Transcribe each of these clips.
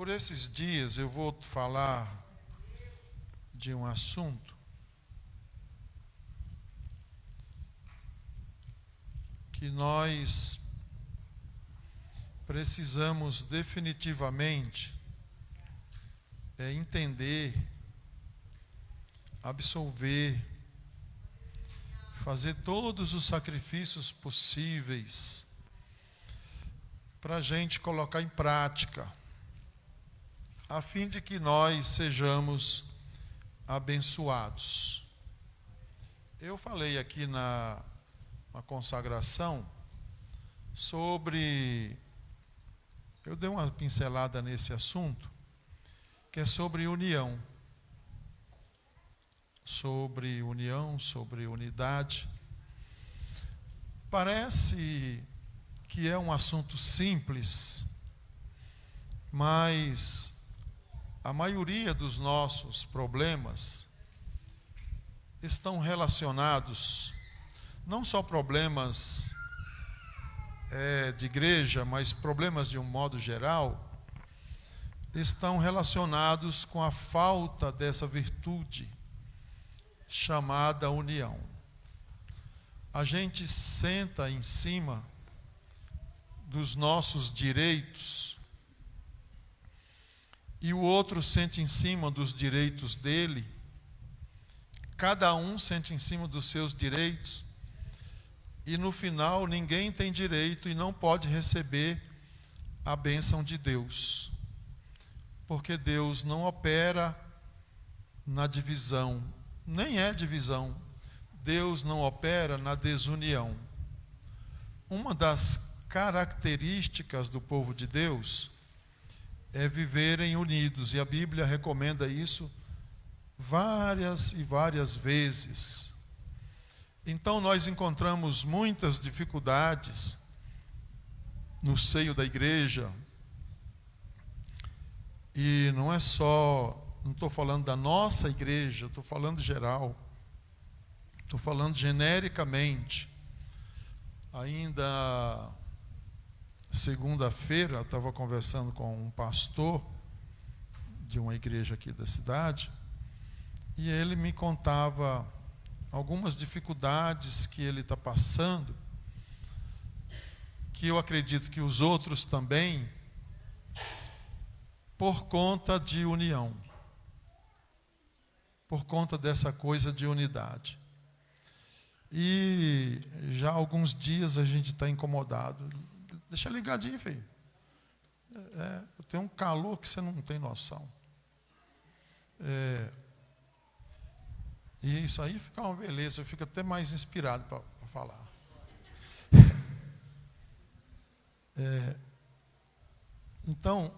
Por esses dias eu vou falar de um assunto que nós precisamos definitivamente entender, absolver, fazer todos os sacrifícios possíveis para a gente colocar em prática, a fim de que nós sejamos abençoados. Eu falei aqui na consagração eu dei uma pincelada nesse assunto, que é sobre união, sobre unidade. Parece que é um assunto simples, mas a maioria dos nossos problemas estão relacionados, não só problemas de igreja, mas problemas de um modo geral, estão relacionados com a falta dessa virtude chamada união. A gente senta em cima dos nossos direitos e o outro sente em cima dos direitos dele. Cada um sente em cima dos seus direitos e no final ninguém tem direito e não pode receber a bênção de Deus, porque Deus não opera na divisão, nem é divisão. Deus não opera na desunião. Uma das características do povo de Deus é viverem unidos, e a Bíblia recomenda isso várias e várias vezes. Então nós encontramos muitas dificuldades no seio da igreja, e não estou falando da nossa igreja, estou falando geral, estou falando genericamente. Ainda segunda-feira eu estava conversando com um pastor de uma igreja aqui da cidade, e ele me contava algumas dificuldades que ele está passando, que eu acredito que os outros também, por conta de união, por conta dessa coisa de unidade. E já há alguns dias a gente está incomodado. Deixa ligadinho, filho. Eu tenho um calor que você não tem noção. E isso aí fica uma beleza, eu fico até mais inspirado para falar. Então,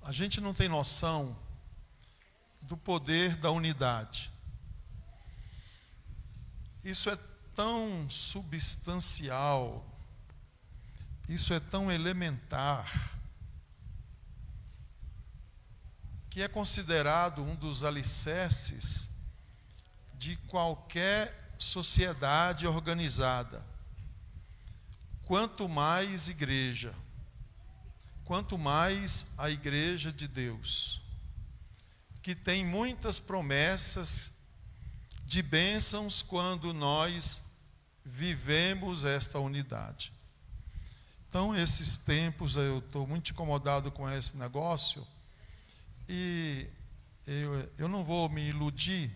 a gente não tem noção do poder da unidade. Isso é tão substancial, isso é tão elementar, que é considerado um dos alicerces de qualquer sociedade organizada. Quanto mais igreja, quanto mais a igreja de Deus, que tem muitas promessas de bênçãos quando nós vivemos esta unidade. Então, esses tempos eu estou muito incomodado com esse negócio, e eu não vou me iludir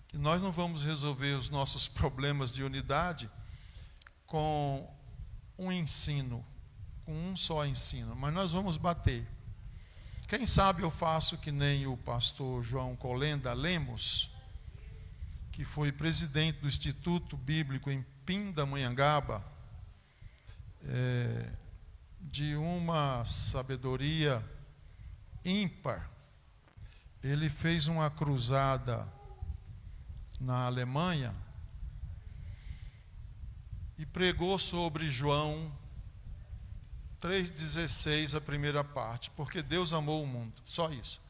que nós não vamos resolver os nossos problemas de unidade com um ensino, com um só ensino, mas nós vamos bater. Quem sabe eu faço que nem o pastor João Colenda Lemos, que foi presidente do Instituto Bíblico em Pindamonhangaba, de uma sabedoria ímpar. Ele fez uma cruzada na Alemanha e pregou sobre João 3,16, a primeira parte, porque Deus amou o mundo, só isso.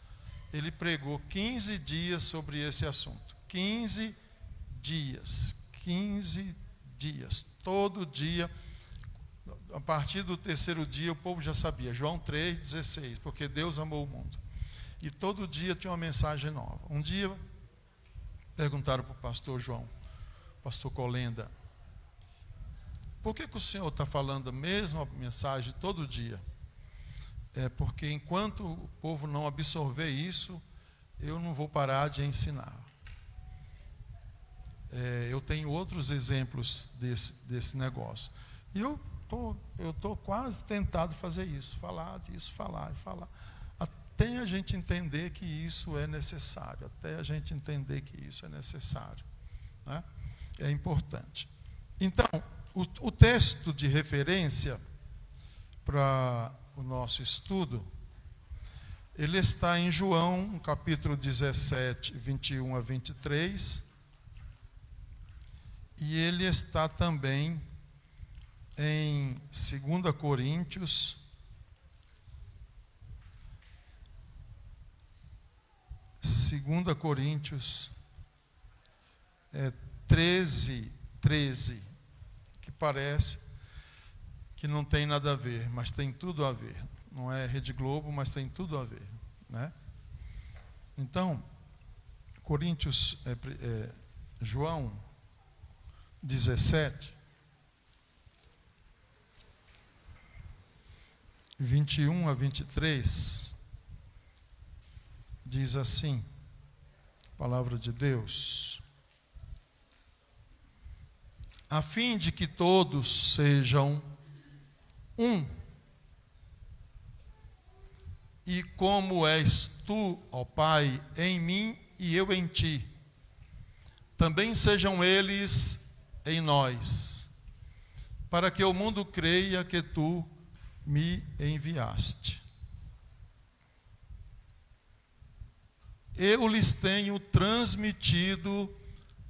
Ele pregou 15 dias sobre esse assunto, 15 dias, todo dia. a partir do terceiro dia o povo já sabia, João 3,16, porque Deus amou o mundo. E todo dia tinha uma mensagem nova. Um dia perguntaram para o pastor João, pastor Colenda, por que o senhor está falando a mesma mensagem todo dia? É porque enquanto o povo não absorver isso, eu não vou parar de ensinar. Eu tenho outros exemplos desse negócio. E eu estou quase tentado fazer isso, falar disso, falar, até a gente entender que isso é necessário, né? É importante. Então, o texto de referência para o nosso estudo, ele está em João, capítulo 17, 21 a 23, e ele está também em 2 Coríntios, 13, que parece que não tem nada a ver, mas tem tudo a ver. Não é Rede Globo, mas tem tudo a ver, né? Então, João 17, 21 a 23, diz assim, palavra de Deus: a fim de que todos sejam um, e como és tu, ó Pai, em mim e eu em ti, também sejam eles em nós, para que o mundo creia que tu me enviaste. Eu lhes tenho transmitido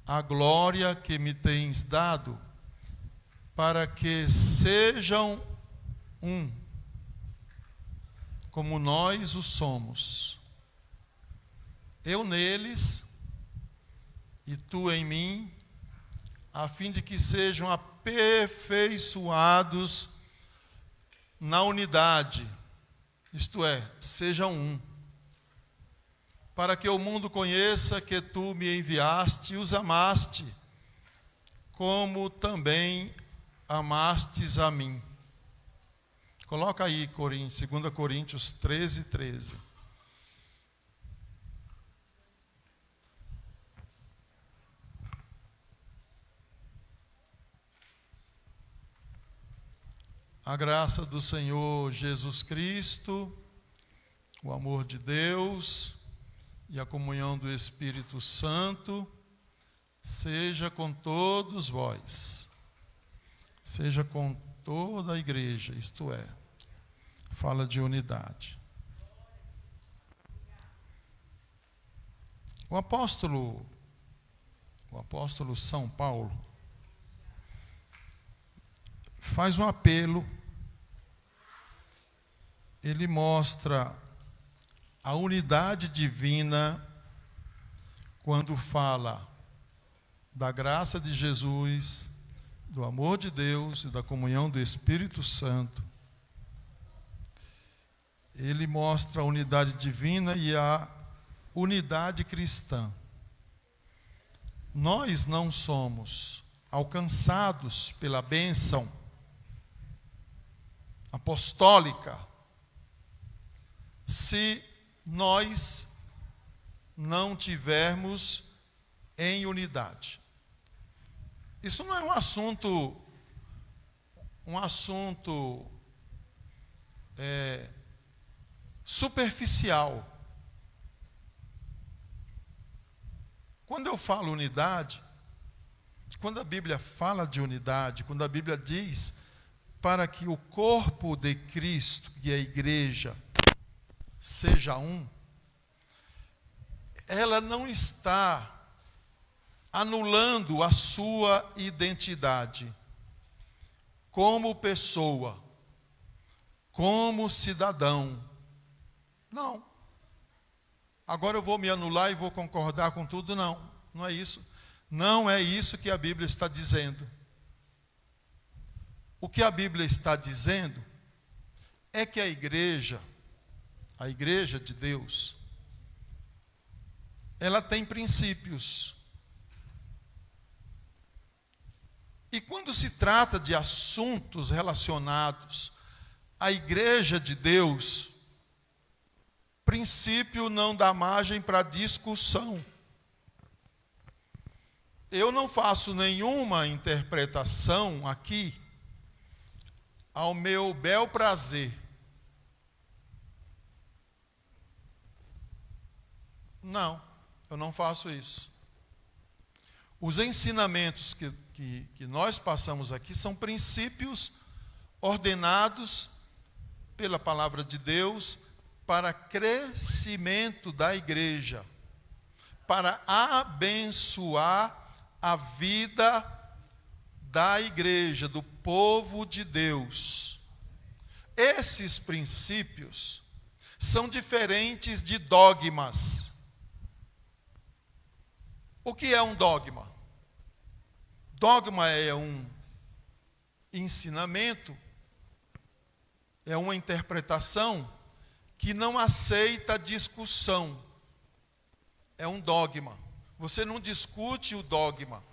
a glória que me tens dado, para que sejam um, como nós o somos. Eu neles e tu em mim, a fim de que sejam aperfeiçoados na unidade, isto é, sejam um, para que o mundo conheça que tu me enviaste e os amaste, como também amastes a mim. Coloca aí 2 Coríntios 13, 13. A graça do Senhor Jesus Cristo, o amor de Deus e a comunhão do Espírito Santo seja com todos vós, seja com toda a igreja, isto é, fala de unidade. O apóstolo São Paulo faz um apelo, ele mostra a unidade divina quando fala da graça de Jesus, do amor de Deus e da comunhão do Espírito Santo. Ele mostra a unidade divina e a unidade cristã. Nós não somos alcançados pela bênção apostólica se nós não tivermos em unidade. Isso não é um assunto superficial. Quando eu falo unidade, quando a Bíblia fala de unidade, quando a Bíblia diz para que o corpo de Cristo, que é a igreja, seja um, ela não está anulando a sua identidade como pessoa, como cidadão. Não. Agora eu vou me anular e vou concordar com tudo. Não, não é isso. Não é isso que a Bíblia está dizendo. O que a Bíblia está dizendo é que a igreja de Deus, ela tem princípios. E quando se trata de assuntos relacionados à igreja de Deus, princípio não dá margem para discussão. Eu não faço nenhuma interpretação aqui ao meu bel prazer. Não, eu não faço isso. Os ensinamentos que nós passamos aqui são princípios ordenados pela palavra de Deus para crescimento da igreja, para abençoar a vida da igreja, do povo de Deus. Esses princípios são diferentes de dogmas. O que é um dogma? Dogma é um ensinamento, é uma interpretação que não aceita discussão. É um dogma. Você não discute o dogma.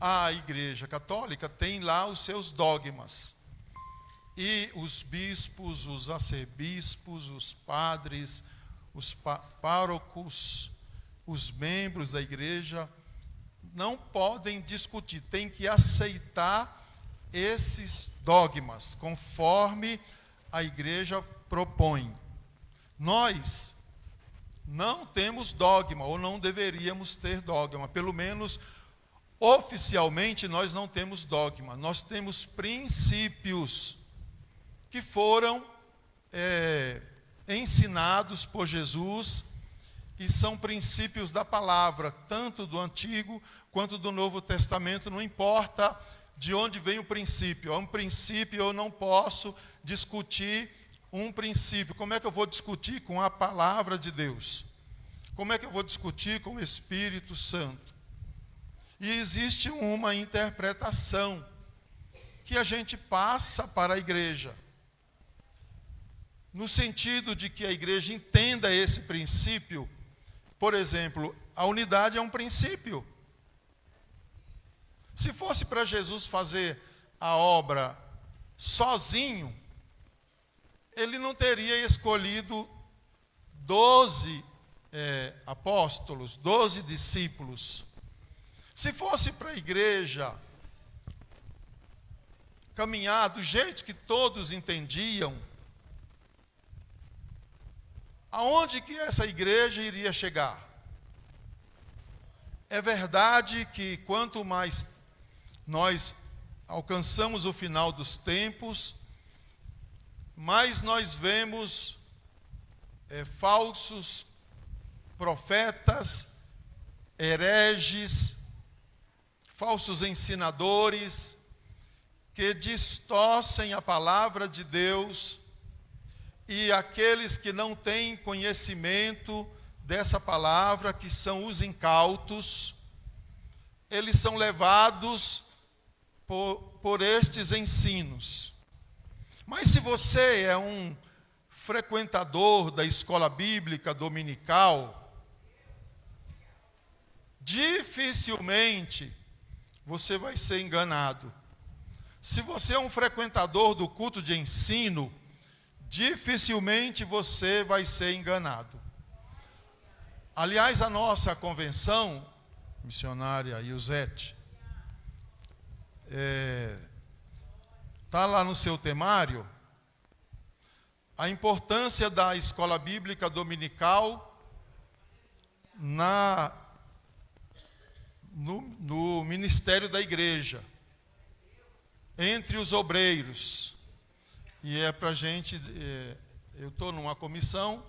A Igreja Católica tem lá os seus dogmas. E os bispos, os arcebispos, os padres, os párocos, os membros da igreja não podem discutir, tem que aceitar esses dogmas, conforme a igreja propõe. Nós não temos dogma, ou não deveríamos ter dogma, pelo menos oficialmente nós não temos dogma, nós temos princípios que foram ensinados por Jesus, que são princípios da palavra, tanto do Antigo quanto do Novo Testamento, não importa de onde vem o princípio. É um princípio, eu não posso discutir um princípio. Como é que eu vou discutir com a palavra de Deus? Como é que eu vou discutir com o Espírito Santo? E existe uma interpretação que a gente passa para a igreja, no sentido de que a igreja entenda esse princípio. Por exemplo, a unidade é um princípio. Se fosse para Jesus fazer a obra sozinho, ele não teria escolhido 12 apóstolos, 12 discípulos. Se fosse para a igreja caminhar do jeito que todos entendiam, aonde que essa igreja iria chegar? É verdade que quanto mais nós alcançamos o final dos tempos, mais nós vemos falsos profetas, hereges, falsos ensinadores, que distorcem a palavra de Deus. E aqueles que não têm conhecimento dessa palavra, que são os incautos, eles são levados por estes ensinos. Mas se você é um frequentador da escola bíblica dominical, dificilmente você vai ser enganado. Se você é um frequentador do culto de ensino, dificilmente você vai ser enganado. Aliás, a nossa convenção missionária Iusete está lá no seu temário a importância da escola bíblica dominical no ministério da igreja, entre os obreiros. E é para a gente, eu estou numa comissão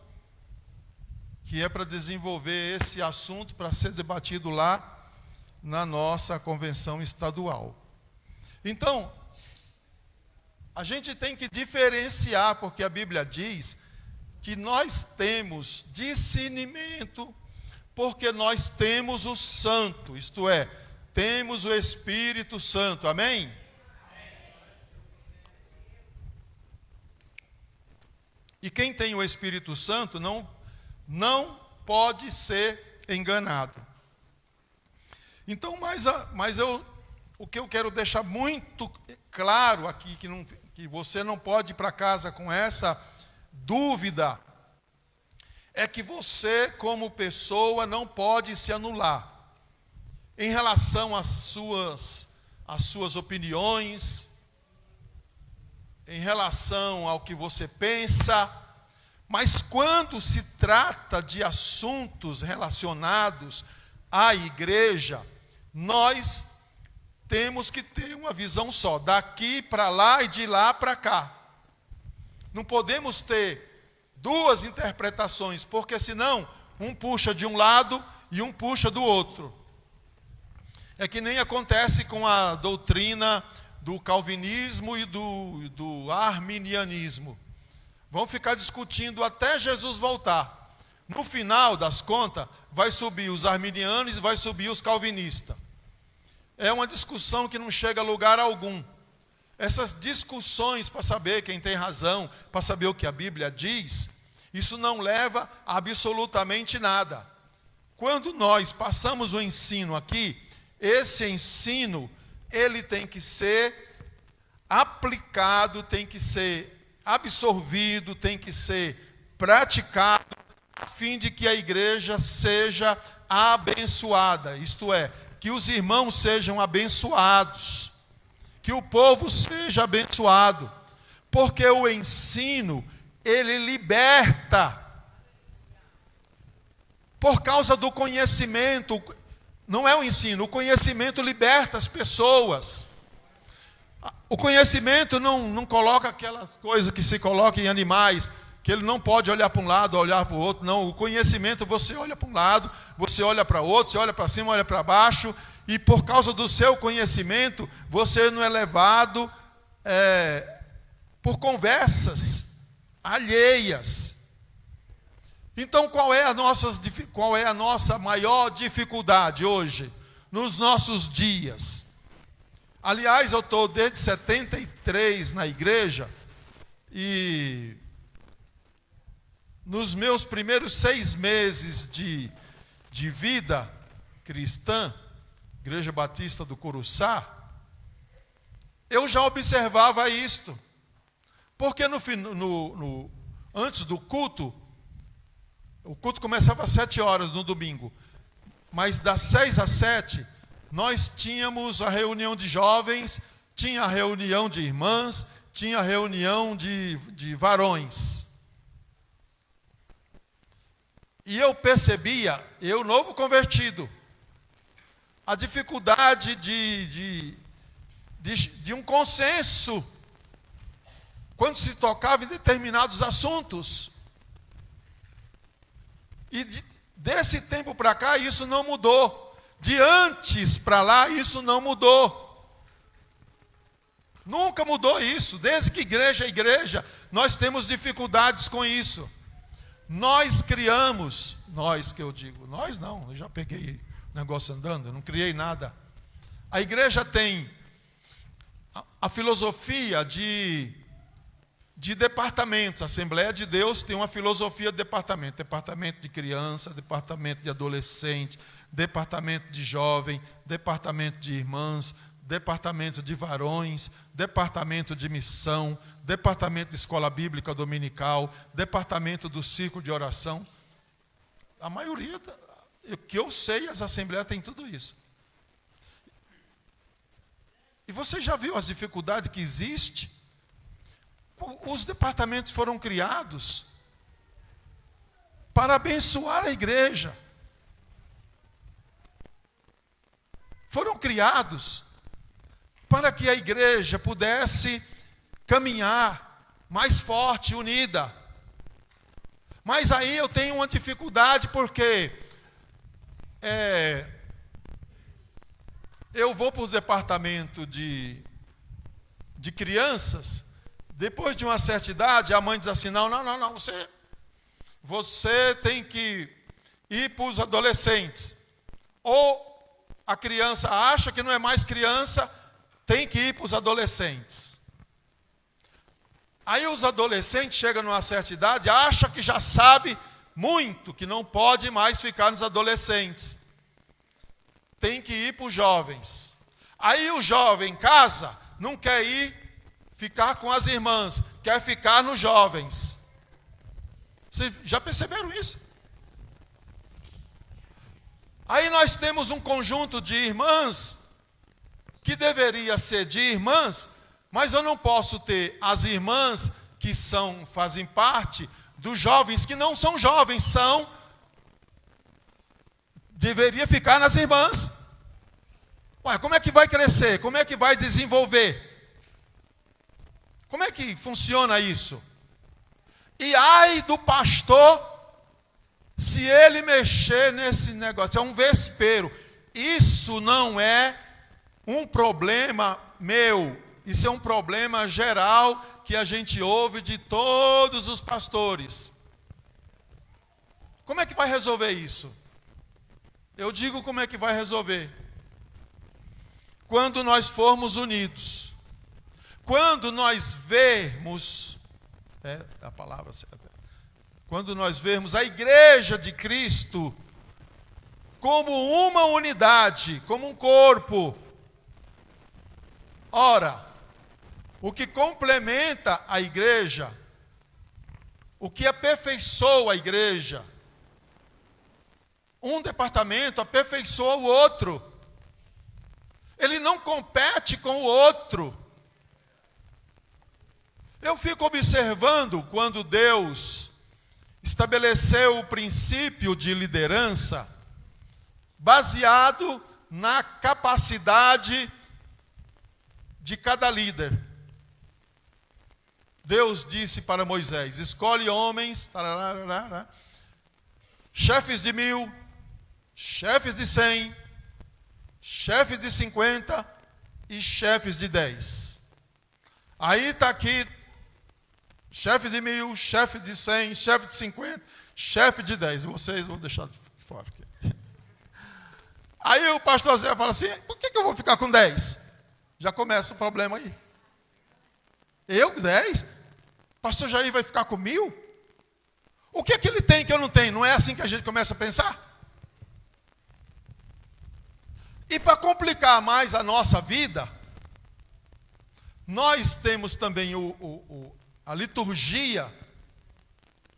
que é para desenvolver esse assunto para ser debatido lá na nossa convenção estadual. Então, a gente tem que diferenciar, porque a Bíblia diz que nós temos discernimento, porque nós temos o santo, isto é, temos o Espírito Santo. Amém? E quem tem o Espírito Santo não pode ser enganado. Então, o que eu quero deixar muito claro aqui, que você não pode ir para casa com essa dúvida, é que você, como pessoa, não pode se anular em relação às suas opiniões, em relação ao que você pensa, mas quando se trata de assuntos relacionados à igreja, nós temos que ter uma visão só, daqui para lá e de lá para cá. Não podemos ter duas interpretações, porque senão um puxa de um lado e um puxa do outro. É que nem acontece com a doutrina do calvinismo e do arminianismo. Vão ficar discutindo até Jesus voltar. No final das contas, vai subir os arminianos e vai subir os calvinistas. É uma discussão que não chega a lugar algum. Essas discussões para saber quem tem razão, para saber o que a Bíblia diz, isso não leva a absolutamente nada. Quando nós passamos o ensino aqui, esse ensino, ele tem que ser aplicado, tem que ser absorvido, tem que ser praticado, a fim de que a igreja seja abençoada, isto é, que os irmãos sejam abençoados, que o povo seja abençoado, porque o ensino, ele liberta, por causa do conhecimento. Não é o ensino, o conhecimento liberta as pessoas. O conhecimento não coloca aquelas coisas que se colocam em animais, que ele não pode olhar para um lado, olhar para o outro. Não, o conhecimento você olha para um lado, você olha para o outro, você olha para cima, olha para baixo, e por causa do seu conhecimento, você não é levado por conversas alheias. Então, qual é a nossa maior dificuldade hoje, nos nossos dias? Aliás, eu estou desde 73 na igreja, e nos meus primeiros 6 meses de vida cristã, Igreja Batista do Curuçá, eu já observava isto, porque antes do culto, o culto começava às 7 horas no domingo, mas das 6 às 7, nós tínhamos a reunião de jovens, tinha a reunião de irmãs, tinha a reunião de varões. E eu percebia, eu novo convertido, a dificuldade de um consenso, quando se tocava em determinados assuntos. E desse tempo para cá, isso não mudou. De antes para lá, isso não mudou. Nunca mudou isso. Desde que igreja é igreja, nós temos dificuldades com isso. Nós criamos, nós que eu digo, nós não, eu já peguei o negócio andando, eu não criei nada. A igreja tem a filosofia de departamentos. A Assembleia de Deus tem uma filosofia de departamento. Departamento de criança, departamento de adolescente, departamento de jovem, departamento de irmãs, departamento de varões, departamento de missão, departamento de escola bíblica dominical, departamento do círculo de oração. A maioria, que eu sei, as assembleias têm tudo isso. E você já viu as dificuldades que existem? Os departamentos foram criados para abençoar a igreja. Foram criados para que a igreja pudesse caminhar mais forte, unida. Mas aí eu tenho uma dificuldade, porque eu vou para os departamentos de crianças. Depois de uma certa idade, a mãe diz assim, não, você tem que ir para os adolescentes. Ou a criança acha que não é mais criança, tem que ir para os adolescentes. Aí os adolescentes chegam numa certa idade, acham que já sabe muito, que não pode mais ficar nos adolescentes. Tem que ir para os jovens. Aí o jovem casa, não quer ir ficar com as irmãs, quer ficar nos jovens. Vocês já perceberam isso? Aí nós temos um conjunto de irmãs, que deveria ser de irmãs, mas eu não posso ter as irmãs que fazem parte dos jovens, que não são jovens, deveria ficar nas irmãs. Ué, como é que vai crescer? Como é que vai desenvolver? Como é que funciona isso? E ai do pastor, se ele mexer nesse negócio, é um vespeiro. Isso não é um problema meu, isso é um problema geral que a gente ouve de todos os pastores. Como é que vai resolver isso? Eu digo como é que vai resolver. Quando nós formos unidos, quando nós vermos, a palavra certa, quando nós vermos a igreja de Cristo como uma unidade, como um corpo. Ora, o que complementa a igreja, o que aperfeiçoa a igreja, um departamento aperfeiçoa o outro. Ele não compete com o outro. Eu fico observando quando Deus estabeleceu o princípio de liderança baseado na capacidade de cada líder. Deus disse para Moisés: escolhe homens, chefes de 1000, chefes de 100, chefes de 50 e chefes de 10. Aí está aqui, chefe de 1000, chefe de 100, chefe de 50, chefe de 10. Vocês vão deixar de fora aqui. Aí o pastor Zé fala assim: por que eu vou ficar com 10? Já começa o problema aí. Eu 10? Pastor Jair vai ficar com 1000? O que é que ele tem que eu não tenho? Não é assim que a gente começa a pensar? E para complicar mais a nossa vida, nós temos também a liturgia,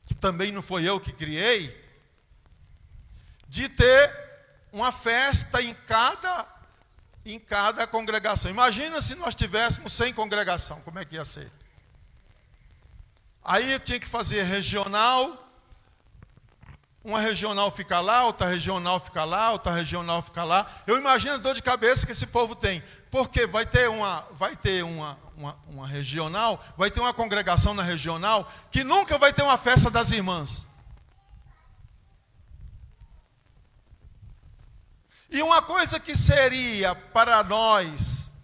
que também não foi eu que criei, de ter uma festa em cada congregação. Imagina se nós tivéssemos 100 congregação, como é que ia ser? Aí tinha que fazer regional, uma regional fica lá, outra regional fica lá, outra regional fica lá. Eu imagino a dor de cabeça que esse povo tem, porque vai ter uma regional, vai ter uma congregação na regional, que nunca vai ter uma festa das irmãs. E uma coisa que seria para nós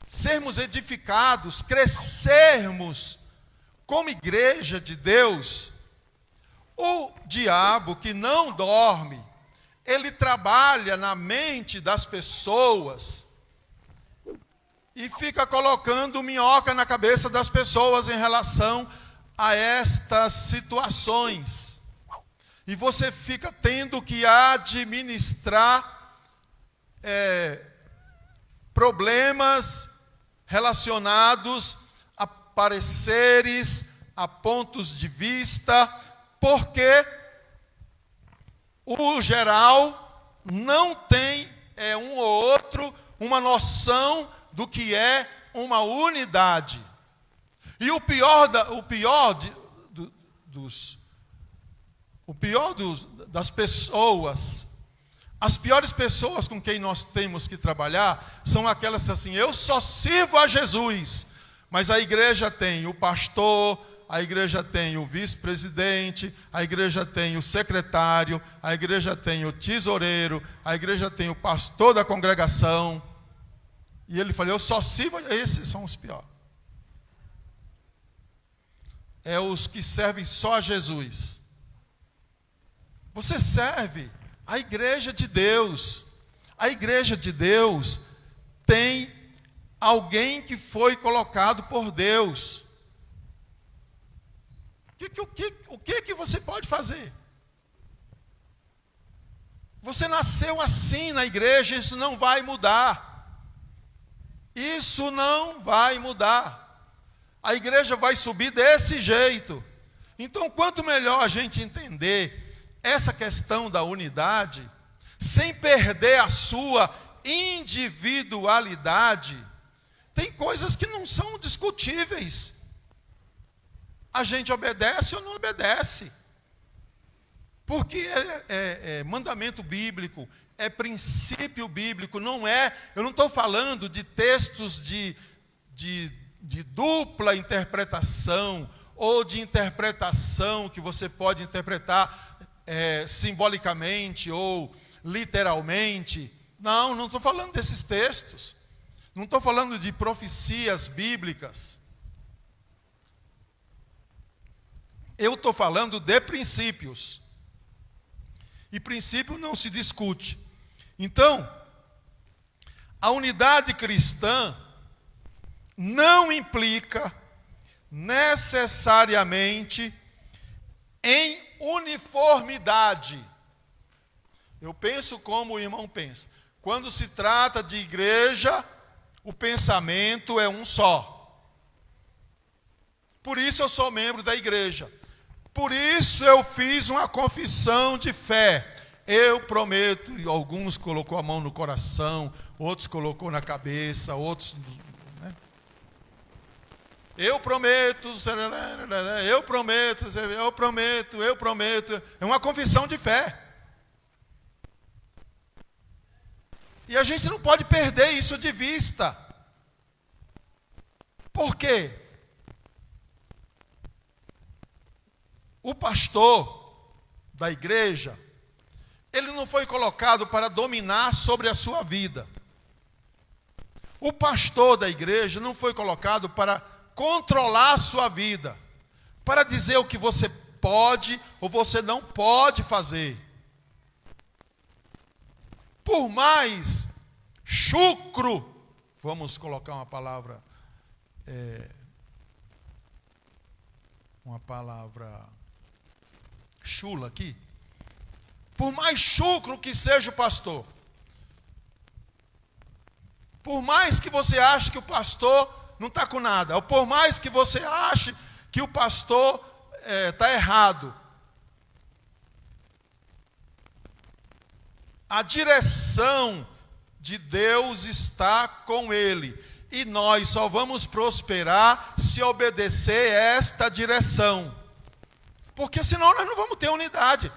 sermos edificados, crescermos como igreja de Deus, o diabo que não dorme, ele trabalha na mente das pessoas e fica colocando minhoca na cabeça das pessoas em relação a estas situações. E você fica tendo que administrar problemas relacionados a pareceres, a pontos de vista, porque o geral não tem, um ou outro, uma noção do que é uma unidade. E o pior das pessoas, as piores pessoas com quem nós temos que trabalhar, são aquelas assim: eu só sirvo a Jesus, mas a igreja tem o pastor, a igreja tem o vice-presidente, a igreja tem o secretário, a igreja tem o tesoureiro, a igreja tem o pastor da congregação. E ele falou: eu só sirvo, esses são os piores. É os que servem só a Jesus. Você serve a igreja de Deus, A igreja de Deus tem alguém que foi colocado por Deus. O que você pode fazer? Você nasceu assim na igreja, isso não vai mudar. Isso não vai mudar. A igreja vai subir desse jeito. Então, quanto melhor a gente entender essa questão da unidade, sem perder a sua individualidade, tem coisas que não são discutíveis. A gente obedece ou não obedece. Porque é mandamento bíblico, é princípio bíblico, não é. Eu não estou falando de textos de dupla interpretação, ou de interpretação que você pode interpretar simbolicamente ou literalmente. Não estou falando desses textos. Não estou falando de profecias bíblicas. Eu estou falando de princípios. E princípio não se discute. Então, a unidade cristã não implica necessariamente em uniformidade. Eu penso como o irmão pensa. Quando se trata de igreja, o pensamento é um só. Por isso eu sou membro da igreja. Por isso eu fiz uma confissão de fé. Eu prometo, e alguns colocou a mão no coração, outros colocou na cabeça, outros... Né? Eu prometo. É uma confissão de fé. E a gente não pode perder isso de vista. Por quê? O pastor da igreja, ele não foi colocado para dominar sobre a sua vida. O pastor da igreja não foi colocado para controlar a sua vida, para dizer o que você pode ou você não pode fazer. Por mais chucro, vamos colocar uma palavra chula aqui. Por mais chucro que seja o pastor, por mais que você ache que o pastor não está com nada, ou por mais que você ache que o pastor está errado, a direção de Deus está com ele. E nós só vamos prosperar se obedecer esta direção. Porque senão nós não vamos ter unidade.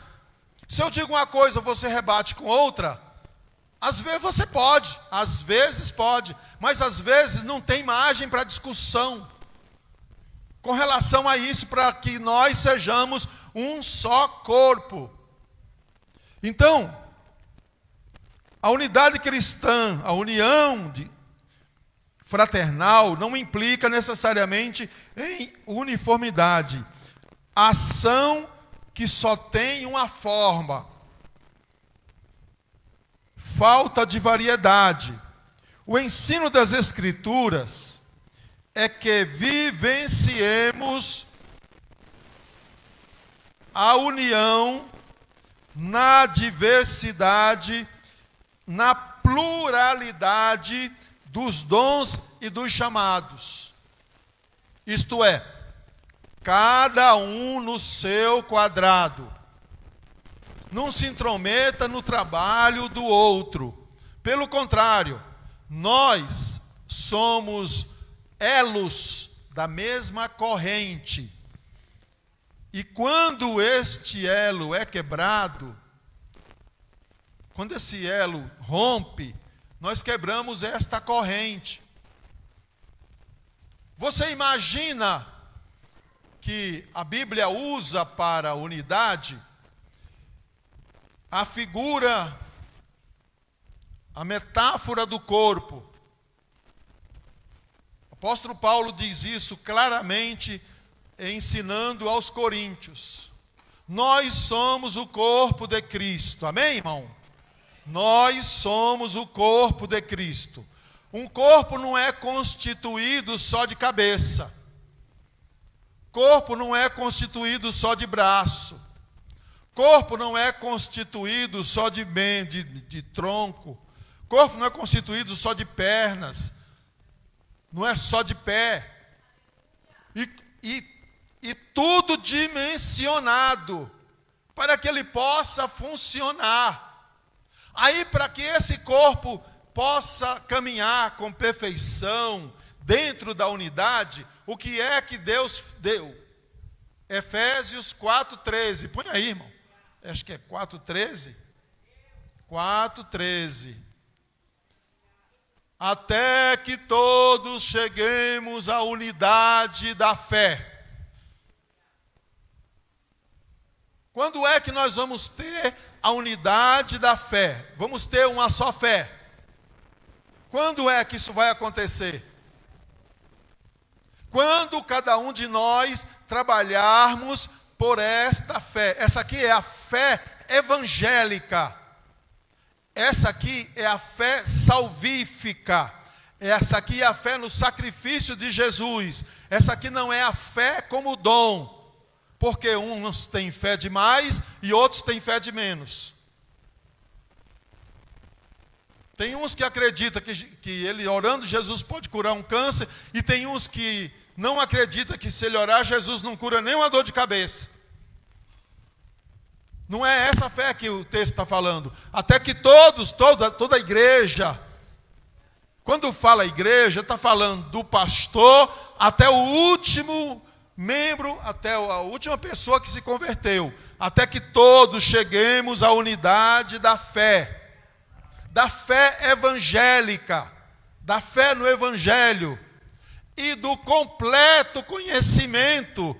Se eu digo uma coisa, você rebate com outra, às vezes você pode, às vezes pode, mas às vezes não tem margem para discussão com relação a isso, para que nós sejamos um só corpo. Então, a unidade cristã, a união fraternal, não implica necessariamente em uniformidade. Ação que só tem uma forma. Falta de variedade. O ensino das Escrituras é que vivenciemos a união na diversidade, na pluralidade dos dons e dos chamados. Isto é, cada um no seu quadrado. Não se intrometa no trabalho do outro. Pelo contrário, nós somos elos da mesma corrente. E quando este elo é quebrado, quando esse elo rompe, nós quebramos esta corrente. Você imagina que a Bíblia usa para unidade a figura, a metáfora do corpo. O apóstolo Paulo diz isso claramente, ensinando aos coríntios. Nós somos o corpo de Cristo. Amém, irmão? Nós somos o corpo de Cristo. Um corpo não é constituído só de cabeça. Corpo não é constituído só de braço. Corpo não é constituído só de tronco. Corpo não é constituído só de pernas. Não é só de pé. E tudo dimensionado para que ele possa funcionar. Aí, para que esse corpo possa caminhar com perfeição dentro da unidade, o que é que Deus deu? Efésios 4:13. Põe aí, irmão. Acho que é 4:13. 4:13. Até que todos cheguemos à unidade da fé. Quando é que nós vamos ter a unidade da fé? Vamos ter uma só fé. Quando é que isso vai acontecer? Quando cada um de nós trabalharmos por esta fé. Essa aqui é a fé evangélica. Essa aqui é a fé salvífica. Essa aqui é a fé no sacrifício de Jesus. Essa aqui não é a fé como dom. Porque uns têm fé de mais e outros têm fé de menos. Tem uns que acreditam que ele orando, Jesus pode curar um câncer. E tem uns que não acreditam que se ele orar, Jesus não cura nem uma dor de cabeça. Não é essa fé que o texto está falando. Até que toda a igreja, quando fala igreja, está falando do pastor até o último membro, até a última pessoa que se converteu, até que todos cheguemos à unidade da fé evangélica, da fé no evangelho e do completo conhecimento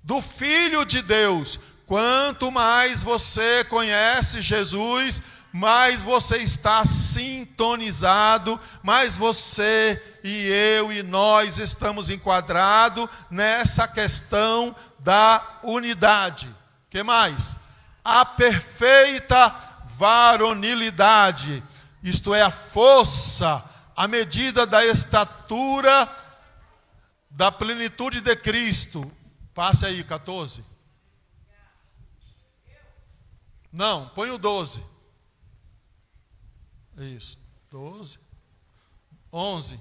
do Filho de Deus. Quanto mais você conhece Jesus, mais você está sintonizado, mais você e eu e nós estamos enquadrados nessa questão da unidade. O que mais? A perfeita varonilidade, isto é, a força, a medida da estatura da plenitude de Cristo. Passe aí, 14. Não, põe o 12. Isso, 12. 11.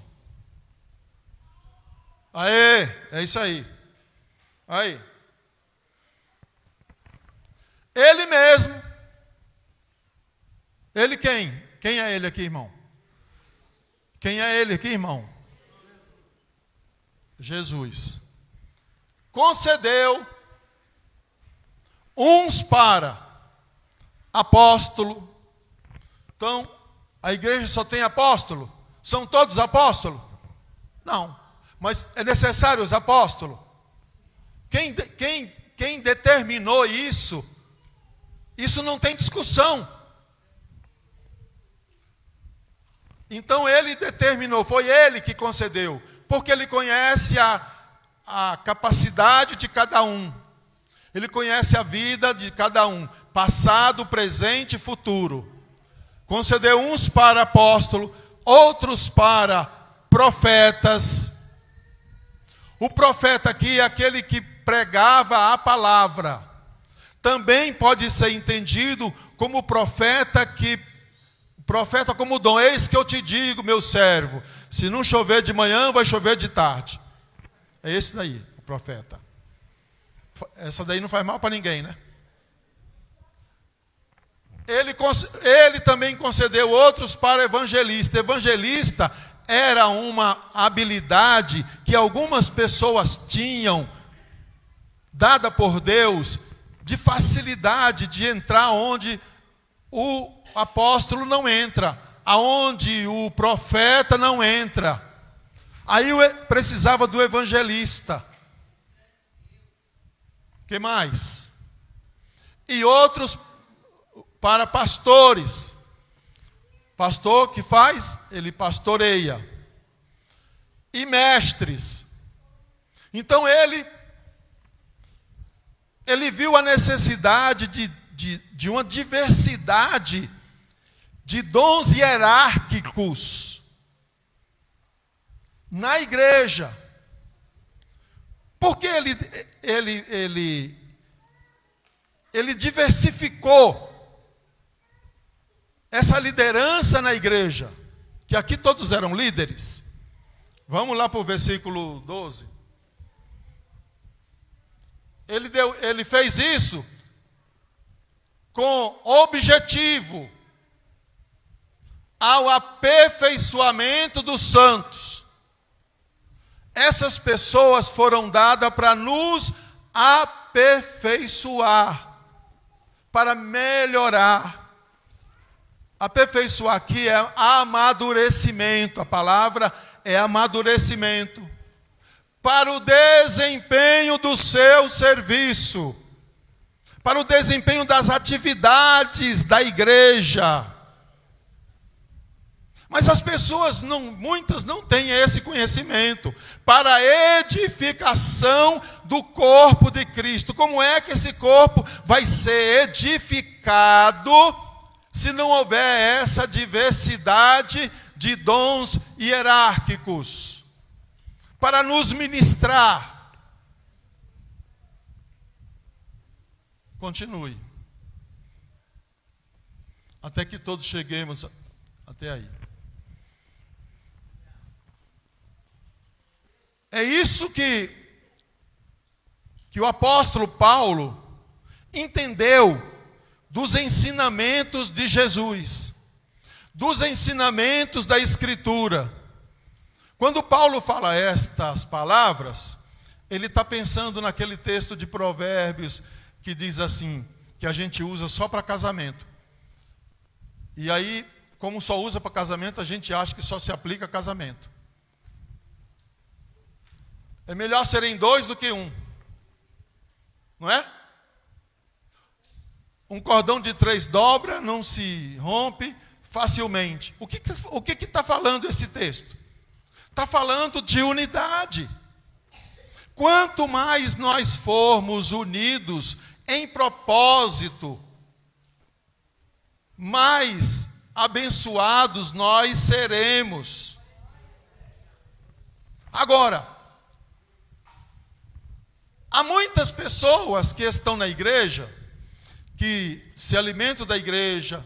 Aê, é isso aí. Aí. Ele mesmo. Ele quem? Quem é ele aqui, irmão? Quem é ele aqui, irmão? Jesus. Concedeu uns para apóstolo. Então, a igreja só tem apóstolo? São todos apóstolos? Não. Mas é necessário os apóstolos? Quem determinou isso? Isso não tem discussão. Então ele determinou, foi ele que concedeu, porque ele conhece a capacidade de cada um. Ele conhece a vida de cada um, passado, presente e futuro. Concedeu uns para apóstolo, outros para profetas. O profeta aqui é aquele que pregava a palavra. Também pode ser entendido como profeta como dom. Eis que eu te digo, meu servo, se não chover de manhã, vai chover de tarde. É esse daí, o profeta. Essa daí não faz mal para ninguém, né? Ele também concedeu outros para evangelista. Evangelista era uma habilidade que algumas pessoas tinham, dada por Deus, de facilidade de entrar onde o apóstolo não entra, aonde o profeta não entra. Aí precisava do evangelista. O que mais? E outros para pastores. Pastor que faz? Ele pastoreia. E mestres. Então ele viu a necessidade de uma diversidade de dons hierárquicos na igreja. Porque ele diversificou essa liderança na igreja, que aqui todos eram líderes. Vamos lá para o versículo 12. Ele fez isso com objetivo ao aperfeiçoamento dos santos. Essas pessoas foram dadas para nos aperfeiçoar, para melhorar. Aperfeiçoar aqui é amadurecimento, a palavra é amadurecimento, para o desempenho do seu serviço, para o desempenho das atividades da igreja. Mas as pessoas, muitas não têm esse conhecimento, para a edificação do corpo de Cristo. Como é que esse corpo vai ser edificado se não houver essa diversidade de dons hierárquicos para nos ministrar? Continue. Até que todos cheguemos até aí. É isso que o apóstolo Paulo entendeu dos ensinamentos de Jesus, dos ensinamentos da Escritura. Quando Paulo fala estas palavras, ele está pensando naquele texto de Provérbios que diz assim, que a gente usa só para casamento. E aí, como só usa para casamento, a gente acha que só se aplica a casamento. É melhor serem dois do que um, não é? Um cordão de 3 dobra, não se rompe facilmente. O que está falando esse texto? Está falando de unidade. Quanto mais nós formos unidos em propósito, mais abençoados nós seremos. Agora, há muitas pessoas que estão na igreja, que se alimentam da igreja,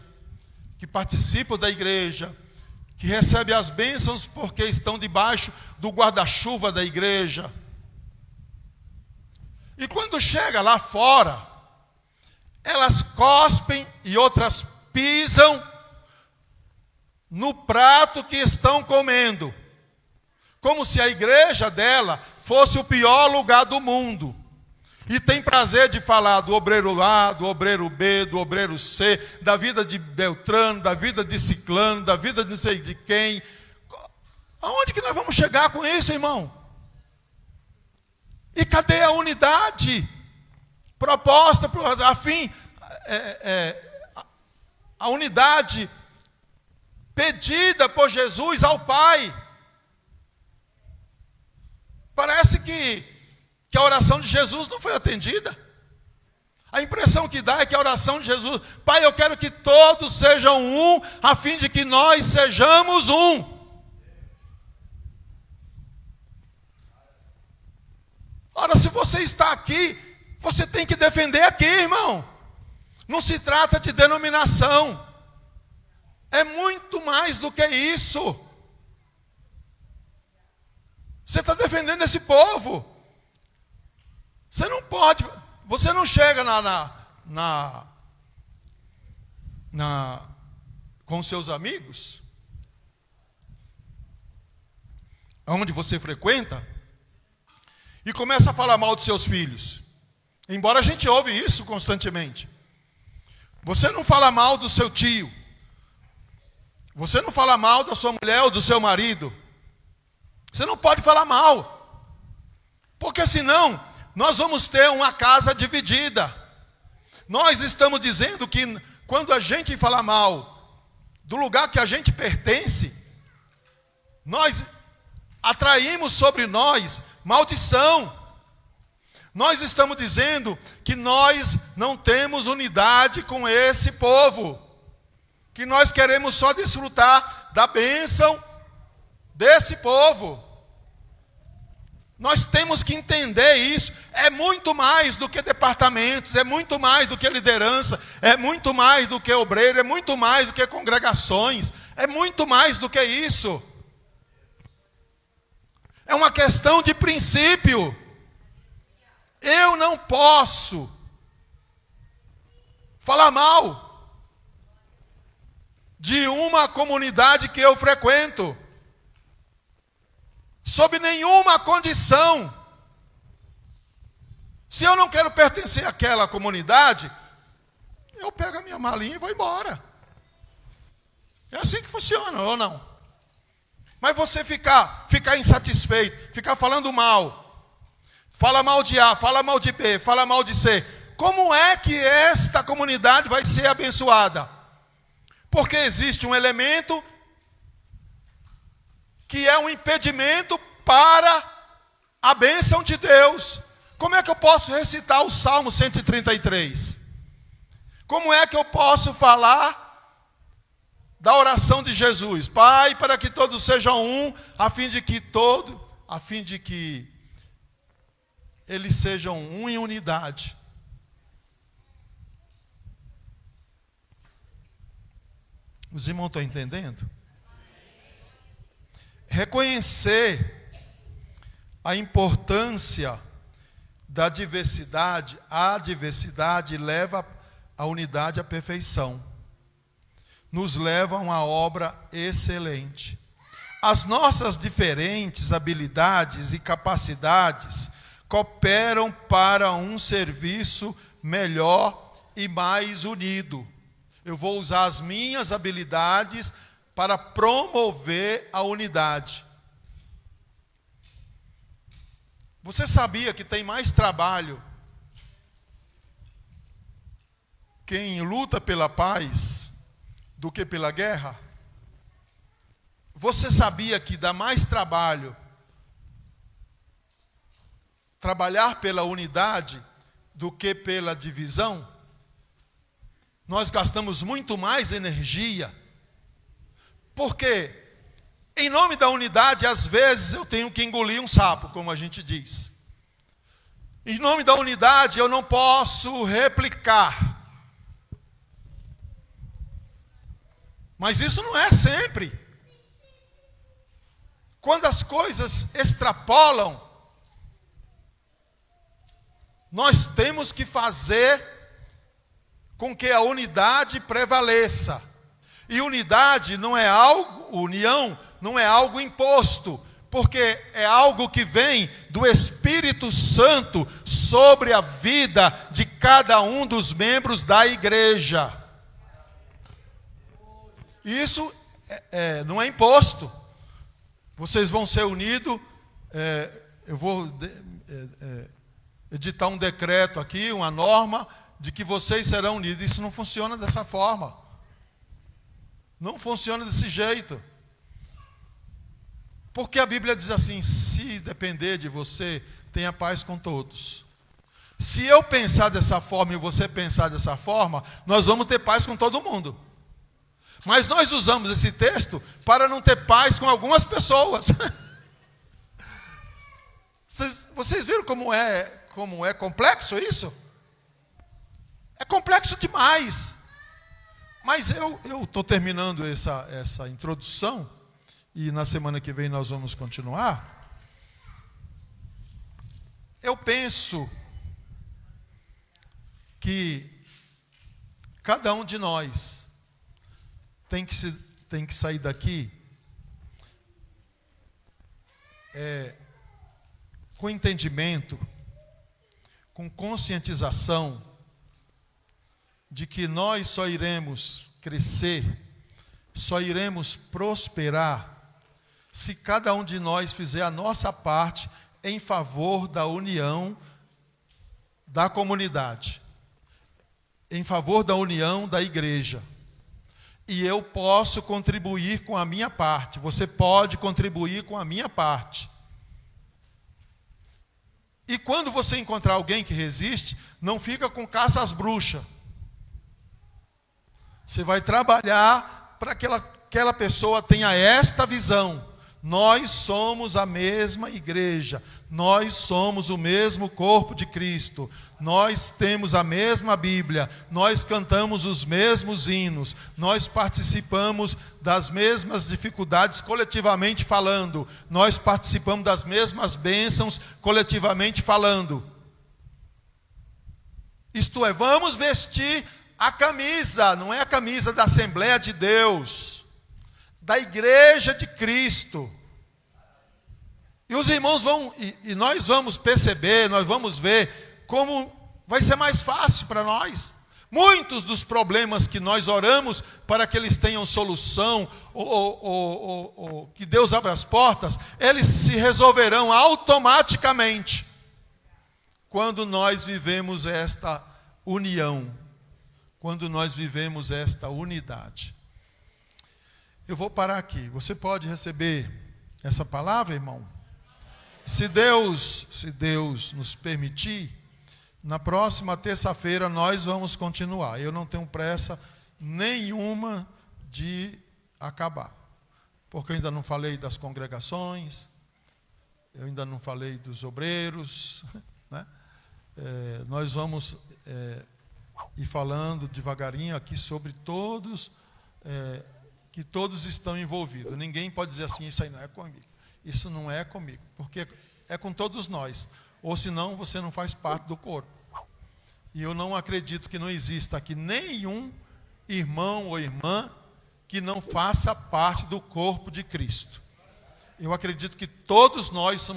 que participam da igreja, que recebem as bênçãos porque estão debaixo do guarda-chuva da igreja. E quando chega lá fora, elas cospem e outras pisam no prato que estão comendo, como se a igreja dela fosse o pior lugar do mundo. E tem prazer de falar do obreiro A, do obreiro B, do obreiro C, da vida de Beltrano, da vida de Ciclano, da vida de não sei de quem. Aonde que nós vamos chegar com isso, irmão? E cadê a unidade proposta a fim, a unidade pedida por Jesus ao Pai? Parece que a oração de Jesus não foi atendida. A impressão que dá é que a oração de Jesus, Pai, eu quero que todos sejam um, a fim de que nós sejamos um. Ora, se você está aqui, você tem que defender aqui, irmão. Não se trata de denominação. É muito mais do que isso. Você está defendendo esse povo. Você não pode, você não chega com seus amigos, onde você frequenta, e começa a falar mal dos seus filhos. Embora a gente ouve isso constantemente. Você não fala mal do seu tio. Você não fala mal da sua mulher ou do seu marido. Você não pode falar mal. Porque senão nós vamos ter uma casa dividida. Nós estamos dizendo que quando a gente fala mal do lugar que a gente pertence, nós atraímos sobre nós maldição. Nós estamos dizendo que nós não temos unidade com esse povo. que nós queremos só desfrutar da bênção desse povo. Nós temos que entender isso. É muito mais do que departamentos, é muito mais do que liderança, é muito mais do que obreiro, é muito mais do que congregações, é muito mais do que isso. É uma questão de princípio. Eu não posso falar mal de uma comunidade que eu frequento, sob nenhuma condição. Se eu não quero pertencer àquela comunidade, eu pego a minha malinha e vou embora. É assim que funciona, ou não? Mas você ficar insatisfeito, ficar falando mal, fala mal de A, fala mal de B, fala mal de C, como é que esta comunidade vai ser abençoada? Porque existe um elemento que é um impedimento para a bênção de Deus. Como é que eu posso recitar o Salmo 133? Como é que eu posso falar da oração de Jesus? Pai, para que todos sejam um, a fim de que eles sejam um em unidade. Os irmãos estão entendendo? Reconhecer a importância da diversidade, a diversidade leva a unidade à perfeição. Nos leva a uma obra excelente. As nossas diferentes habilidades e capacidades cooperam para um serviço melhor e mais unido. Eu vou usar as minhas habilidades para promover a unidade. Você sabia que tem mais trabalho quem luta pela paz do que pela guerra? Você sabia que dá mais trabalho trabalhar pela unidade do que pela divisão? Nós gastamos muito mais energia, porque em nome da unidade, às vezes eu tenho que engolir um sapo, como a gente diz. Em nome da unidade, eu não posso replicar. Mas isso não é sempre. Quando as coisas extrapolam, nós temos que fazer com que a unidade prevaleça. E unidade não é algo, união não é algo imposto, porque é algo que vem do Espírito Santo sobre a vida de cada um dos membros da igreja. Isso não é imposto. Vocês vão ser unidos, eu vou editar um decreto aqui, uma norma, de que vocês serão unidos. Isso não funciona dessa forma. Não funciona desse jeito. Porque a Bíblia diz assim: se depender de você, tenha paz com todos. Se eu pensar dessa forma e você pensar dessa forma, nós vamos ter paz com todo mundo. Mas nós usamos esse texto para não ter paz com algumas pessoas. Vocês viram como é complexo isso? É complexo demais. Mas eu estou terminando essa introdução, e na semana que vem nós vamos continuar. Eu penso que cada um de nós tem que sair daqui com entendimento, com conscientização de que nós só iremos crescer, só iremos prosperar se cada um de nós fizer a nossa parte em favor da união da comunidade, em favor da união da igreja. E eu posso contribuir com a minha parte, você pode contribuir com a minha parte. E quando você encontrar alguém que resiste, não fica com caça às bruxas. Você vai trabalhar para que aquela pessoa tenha esta visão. Nós somos a mesma igreja. Nós somos o mesmo corpo de Cristo. Nós temos a mesma Bíblia. Nós cantamos os mesmos hinos. Nós participamos das mesmas dificuldades coletivamente falando. Nós participamos das mesmas bênçãos coletivamente falando. Isto é, vamos vestir a camisa, não é a camisa da Assembleia de Deus, da Igreja de Cristo. E os irmãos vão, e nós vamos perceber, nós vamos ver como vai ser mais fácil para nós. Muitos dos problemas que nós oramos para que eles tenham solução, ou que Deus abra as portas, eles se resolverão automaticamente quando nós vivemos esta união, quando nós vivemos esta unidade. Eu vou parar aqui. Você pode receber essa palavra, irmão? Se Deus nos permitir, na próxima terça-feira nós vamos continuar. Eu não tenho pressa nenhuma de acabar, porque eu ainda não falei das congregações, eu ainda não falei dos obreiros, né? Nós vamos ir falando devagarinho aqui sobre todos, que todos estão envolvidos. Ninguém pode dizer assim, isso aí não é comigo. Isso não é comigo, porque é com todos nós. Ou senão você não faz parte do corpo. E eu não acredito que não exista aqui nenhum irmão ou irmã que não faça parte do corpo de Cristo. Eu acredito que todos nós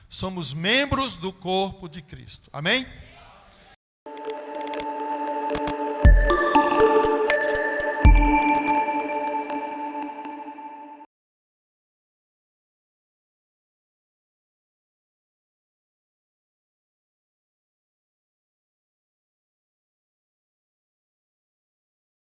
somos membros do corpo de Cristo. Amém?